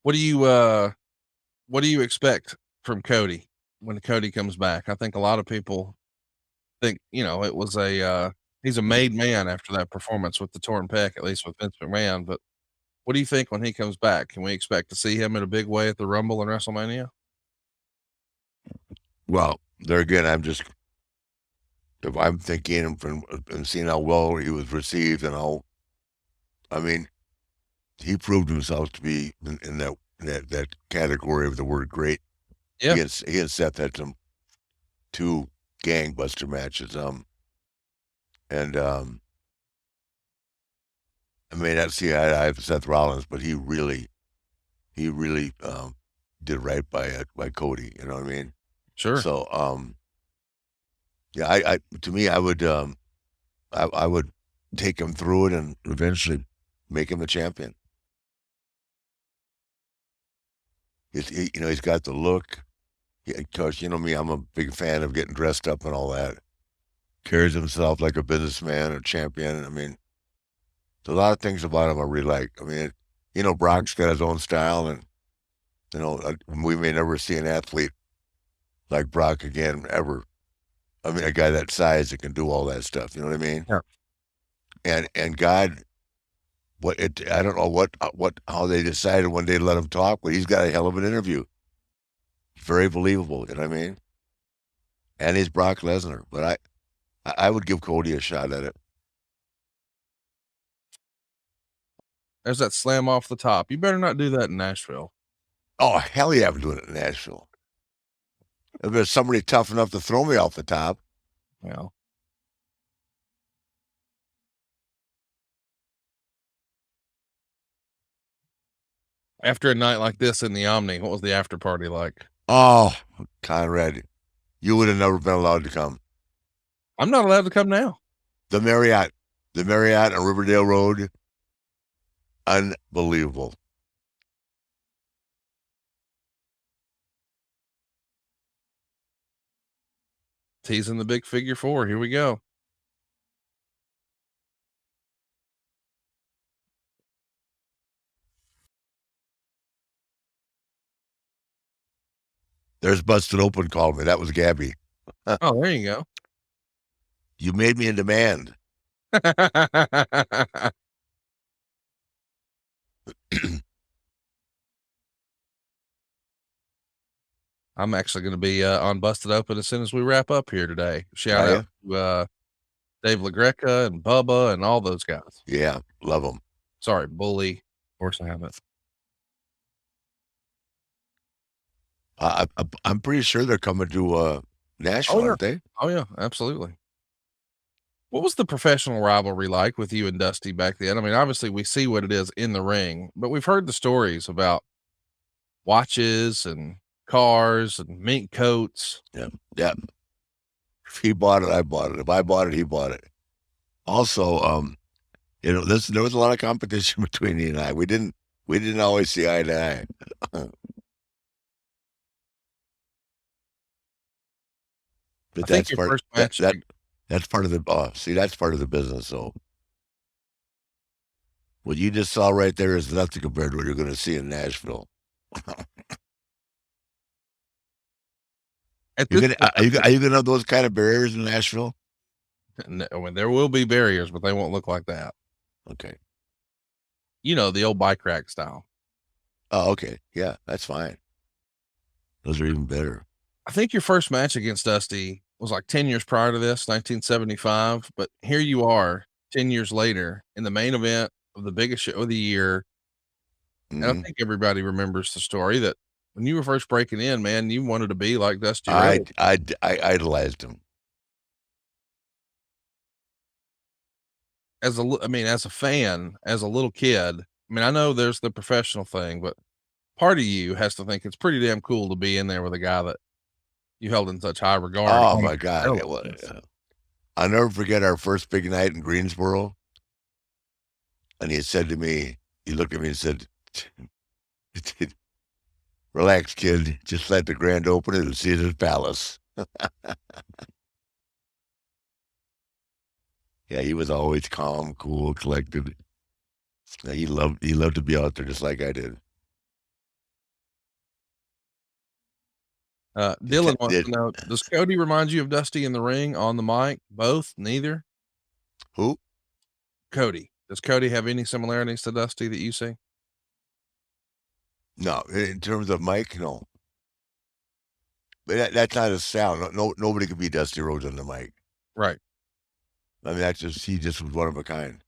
What do you what do you expect from Cody when Cody comes back? I think a lot of people think, it was he's a made man after that performance with the torn pec, at least with Vince McMahon. But what do you think when he comes back? Can we expect to see him in a big way at the Rumble and WrestleMania? Well, there again, if I'm thinking and seeing how well he was received and I mean, he proved himself to be in that category of the word great. Yeah, He and Seth had some two gangbuster matches. And I mean, that's the I have Seth Rollins, but he really did right by Cody. You know what I mean? sure. So yeah, I to me, I would take him through it and eventually make him a champion. He's got the look. Of course, you know me, I'm a big fan of getting dressed up and all that. Carries himself like a businessman, a champion. I mean, there's a lot of things about him I really like. I mean, Brock's got his own style, and we may never see an athlete like Brock again ever. I mean, a guy that size that can do all that stuff. You know what I mean? Yeah. And God, I don't know how they decided when they let him talk, but he's got a hell of an interview. Very believable. You know what I mean? And he's Brock Lesnar, but I would give Cody a shot at it. There's that slam off the top. You better not do that in Nashville. Oh hell yeah, I'm doing it in Nashville. If there's somebody tough enough to throw me off the top, Well, after a night like this in the Omni, what was the after party like? oh Conrad, you would have never been allowed to come. I'm not allowed to come now. The Marriott, the Marriott on Riverdale Road, unbelievable. Teasing the big figure four. Here we go. There's Busted Open called me. That was Gabby. Oh, there you go. You made me in demand. I'm actually going to be on Busted Open as soon as we wrap up here today. Shout Are out you? to Dave LaGreca and Bubba and all those guys. Yeah, love them. Sorry, Bully. Of course, I haven't. I'm pretty sure they're coming to Oh Nashville, yeah, aren't they? oh yeah, absolutely. What was the professional rivalry like with you and Dusty back then? I mean, obviously we see what it is in the ring, but we've heard the stories about watches and cars and mink coats. Yeah, yeah. If he bought it, I bought it. If I bought it, he bought it. Also, there was a lot of competition between he and I. We didn't always see eye to eye. I But think that's your part first that match that that's part of the see, that's part of the business. So what you just saw right there is nothing compared to what you're going to see in Nashville. at You're this gonna point, I think are you gonna have those kind of barriers in Nashville? I mean, there will be barriers, but they won't look like that. Okay. The old bike rack style. Oh, okay. Yeah, that's fine. Those are even better. I think your first match against Dusty was like 10 years prior to this, 1975. But here you are 10 years later in the main event of the biggest show of the year. And I Mhm. think everybody remembers the story that when you were first breaking in, man, you wanted to be like Dusty I Rhodes. I I idolized him. I mean, as a fan, as a little kid, I mean, I know there's the professional thing, but part of you has to think it's pretty damn cool to be in there with a guy that you held in such high regard Oh on my god, it was television. I'll never forget our first big night in Greensboro, and he said to me, he looked at me and said, "Relax, kid. Just let the grand opening and Caesar's Palace." Yeah, he was always calm, cool, collected. Yeah, he loved to be out there just like I did. Dylan wants Did to know, does Cody remind you of Dusty in the ring, on the mic? Both? Neither? who? Cody. Does Cody have any similarities to Dusty that you see? No, in terms of Mike, no. But that's not his sound. Nobody could be Dusty Rhodes on the mic. Right. I mean, that's just he just was one of a kind.